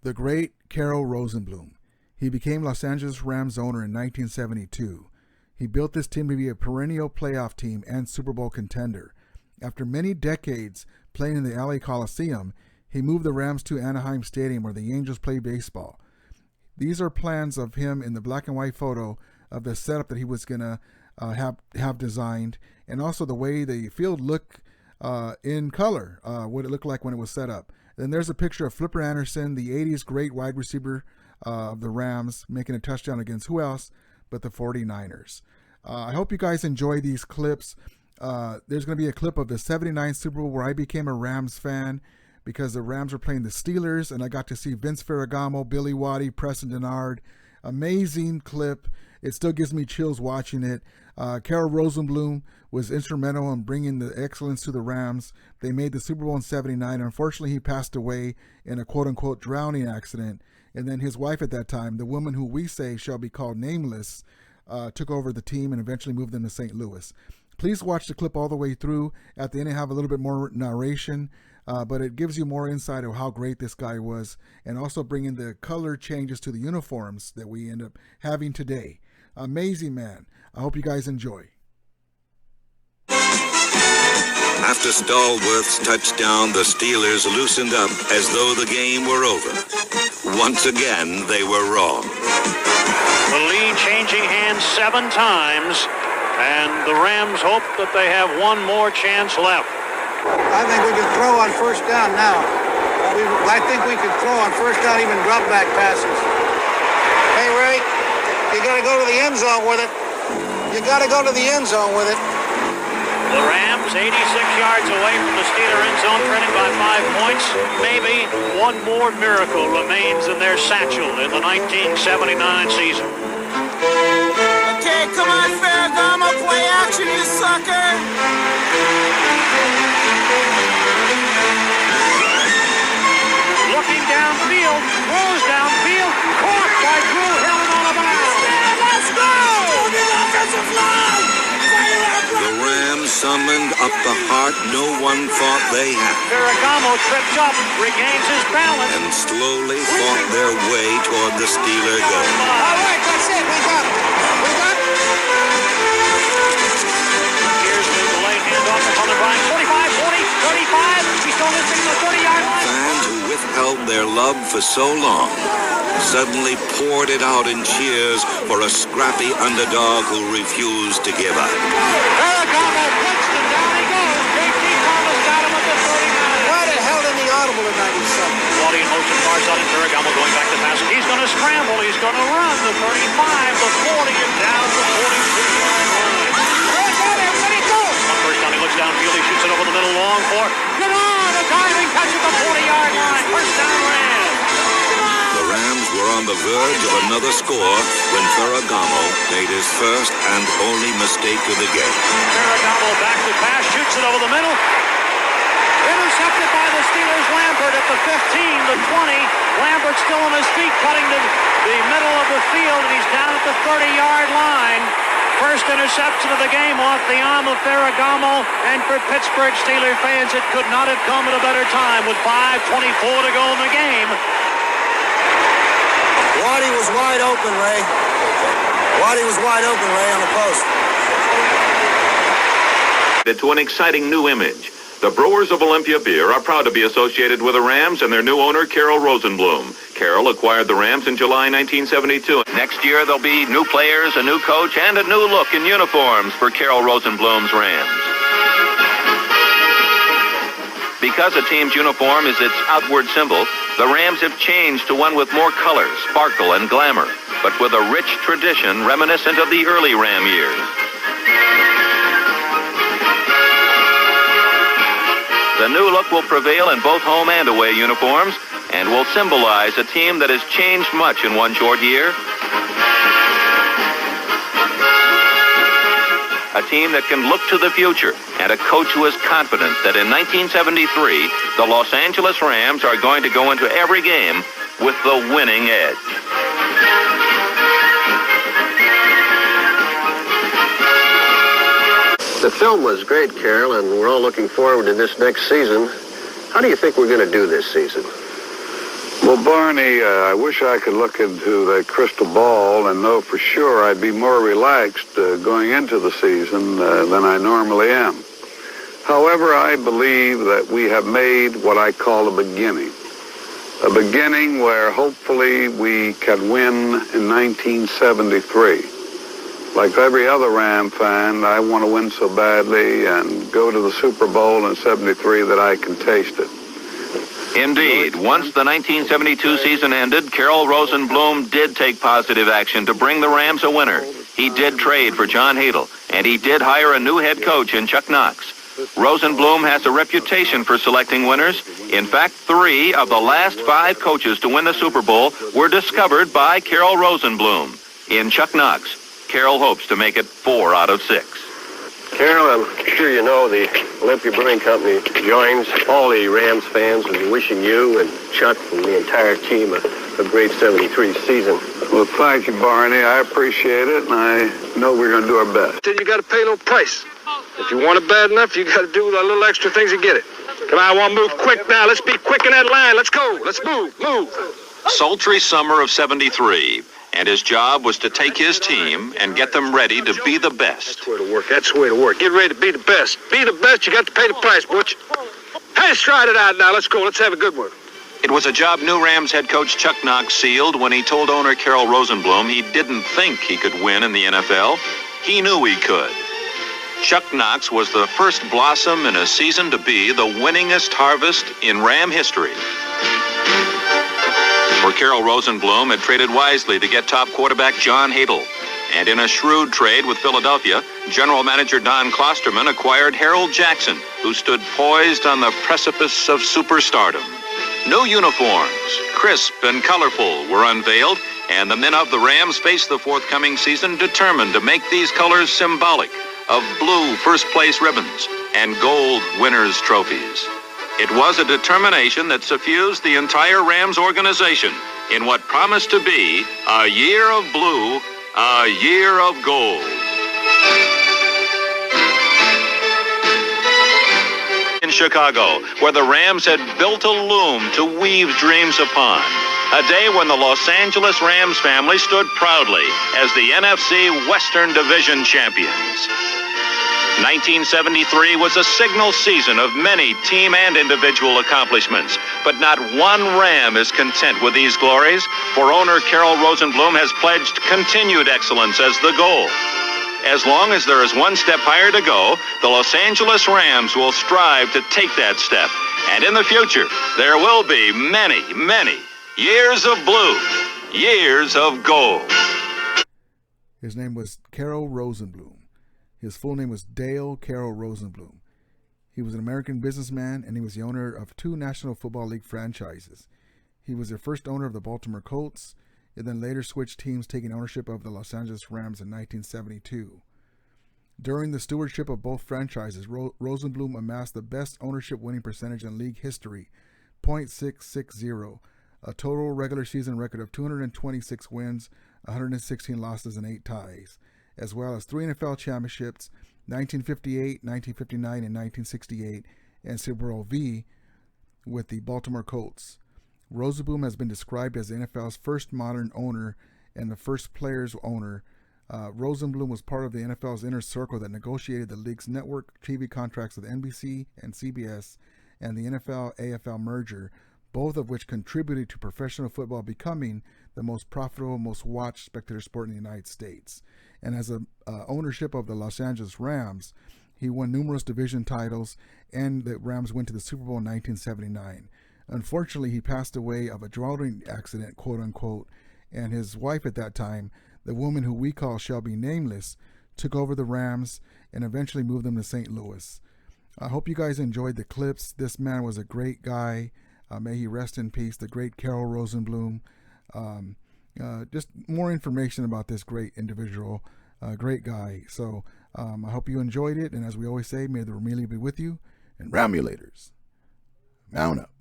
The great Carroll Rosenbloom. He became Los Angeles Rams owner in 1972. He built this team to be a perennial playoff team and Super Bowl contender. After many decades playing in the LA Coliseum, he moved the Rams to Anaheim Stadium where the Angels play baseball. These are plans of him in the black and white photo of the setup that he was going to have designed, and also the way the field looked in color, what it looked like when it was set up. Then there's a picture of Flipper Anderson, the 80s great wide receiver of the Rams, making a touchdown against who else but the 49ers. I hope you guys enjoy these clips. There's going to be a clip of the 79 Super Bowl where I became a Rams fan because the Rams were playing the Steelers, and I got to see Vince Ferragamo, Billy Waddy, Preston Denard. Amazing clip. It still gives me chills watching it. Carroll Rosenbloom was instrumental in bringing the excellence to the Rams. They made the Super Bowl in 79. Unfortunately, he passed away in a quote-unquote drowning accident. And then his wife at that time, the woman who we say shall be called nameless, took over the team and eventually moved them to St. Louis. Please watch the clip all the way through. At the end, I have a little bit more narration, but it gives you more insight of how great this guy was, and also bringing the color changes to the uniforms that we end up having today. Amazing man. I hope you guys enjoy. After Stallworth's touchdown, the Steelers loosened up as though the game were over. Once again, they were wrong. The lead changing hands 7 times, and the Rams hope that they have one more chance left. I think we can throw on first down now. I think we can throw on first down, even drop back passes. Hey, Ray, you got to go to the end zone with it. You got to go to the end zone with it. The Rams 86 yards away from the Steeler end zone, trailing by 5 points. Maybe one more miracle remains in their satchel in the 1979 season. Okay, come on, Ferragamo, play action, you sucker! Looking downfield, throws downfield, caught by Drew Hill on a bounce. Let's go! To the offensive line! The Rams summoned up the heart no one thought they had. Ferragamo trips up, regains his balance, and slowly fought their way toward the Steeler goal. All right, that's it. We got it. We got it. Here's the late handoff to Colin Bryant. 45, 40, 35. He's still missing the 30-yard line. Fans who withheld their love for so long suddenly poured it out in cheers for a scrappy underdog who refused to give up. Ferragamo puts him down. He goes. J.T. Thomas got him at the 39. Why the hell didn't he audible at 97? Wally in motion, far side, and Ferragamo going back to pass. He's going to scramble. He's going to run the 35, the 40, and down the 42-yard line. Everybody go! On first down, he looks downfield. He shoots it over the middle, long for. Get on! A diving catch at the 40-yard line. First down, Rams. The Rams were on the verge of another score when Ferragamo made his first and only mistake of the game. Ferragamo back to pass, shoots it over the middle. Intercepted by the Steelers. Lambert at the 15, the 20. Lambert still on his feet, cutting to the middle of the field, and he's down at the 30-yard line. First interception of the game off the arm of Ferragamo, and for Pittsburgh Steelers fans, it could not have come at a better time with 5:24 to go in the game. Waddy was wide open, Ray. Waddy was wide open, Ray, on the post. To an exciting new image. The Brewers of Olympia Beer are proud to be associated with the Rams and their new owner, Carroll Rosenbloom. Carroll acquired the Rams in July 1972. Next year, there'll be new players, a new coach, and a new look in uniforms for Carroll Rosenbloom's Rams. Because a team's uniform is its outward symbol, the Rams have changed to one with more color, sparkle, and glamour, but with a rich tradition reminiscent of the early Ram years. The new look will prevail in both home and away uniforms and will symbolize a team that has changed much in one short year. A team that can look to the future, and a coach who is confident that in 1973, the Los Angeles Rams are going to go into every game with the winning edge. The film was great, Carroll, and we're all looking forward to this next season. How do you think we're going to do this season? Well, Barney, I wish I could look into that crystal ball and know for sure I'd be more relaxed going into the season than I normally am. However, I believe that we have made what I call a beginning where hopefully we can win in 1973. Like every other Ram fan, I want to win so badly and go to the Super Bowl in 73 that I can taste it. Indeed, once the 1972 season ended, Carroll Rosenbloom did take positive action to bring the Rams a winner. He did trade for John Hadle, and he did hire a new head coach in Chuck Knox. Rosenbloom has a reputation for selecting winners. In fact, 3 of the last 5 coaches to win the Super Bowl were discovered by Carroll Rosenbloom. In Chuck Knox, Carroll hopes to make it 4 out of 6. Carroll, I'm sure you know the Olympia Brewing Company joins all the Rams fans in wishing you and Chuck and the entire team a great 73 season. Well, thank you, Barney. I appreciate it, and I know we're going to do our best. Then you got to pay a little price. If you want it bad enough, you got to do a little extra things to get it. Come on, I want to move quick now. Let's be quick in that line. Let's go. Let's move. Sultry summer of 73, and his job was to take his team and get them ready to be the best. That's the way to work. Get ready to be the best. Be the best, you got to pay the price, Butch. Hey, let's try it out now. Let's go. Let's have a good one. It was a job new Rams head coach Chuck Knox sealed when he told owner Carroll Rosenbloom he didn't think he could win in the NFL. He knew he could. Chuck Knox was the first blossom in a season to be the winningest harvest in Ram history. For Carroll Rosenbloom had traded wisely to get top quarterback John Hadle. And in a shrewd trade with Philadelphia, general manager Don Klosterman acquired Harold Jackson, who stood poised on the precipice of superstardom. New uniforms, crisp and colorful, were unveiled, and the men of the Rams faced the forthcoming season determined to make these colors symbolic of blue first-place ribbons and gold winners' trophies. It was a determination that suffused the entire Rams organization in what promised to be a year of blue, a year of gold. In Chicago, where the Rams had built a loom to weave dreams upon. A day when the Los Angeles Rams family stood proudly as the NFC Western Division champions. 1973 was a signal season of many team and individual accomplishments, but not one Ram is content with these glories, for owner Carroll Rosenbloom has pledged continued excellence as the goal. As long as there is one step higher to go, the Los Angeles Rams will strive to take that step. And in the future, there will be many, many years of blue, years of gold. His name was Carroll Rosenbloom. His full name was Dale Carroll Rosenbloom. He was an American businessman, and he was the owner of 2 National Football League franchises. He was the first owner of the Baltimore Colts, and then later switched teams, taking ownership of the Los Angeles Rams in 1972. During the stewardship of both franchises, Rosenbloom amassed the best ownership winning percentage in league history, .660, a total regular season record of 226 wins, 116 losses, and 8 ties, as well as 3 NFL championships, 1958, 1959, and 1968, and Super Bowl V with the Baltimore Colts. Rosenbloom has been described as the NFL's first modern owner and the first players owner. Rosenbloom was part of the NFL's inner circle that negotiated the league's network TV contracts with NBC and CBS and the NFL-AFL merger, both of which contributed to professional football becoming the most profitable, most watched spectator sport in the United States. And as a ownership of the Los Angeles Rams, he won numerous division titles, and the Rams went to the Super Bowl in 1979. Unfortunately, he passed away of a drowning accident, quote unquote, and his wife at that time, the woman who we call shall be nameless, took over the Rams and eventually moved them to St. Louis. I hope you guys enjoyed the clips. This man was a great guy. May he rest in peace, the great Carroll Rosenbloom. Just more information about this great individual, great guy. So I hope you enjoyed it, and as we always say, may the Romelia be with you, and Ramulators, mount up.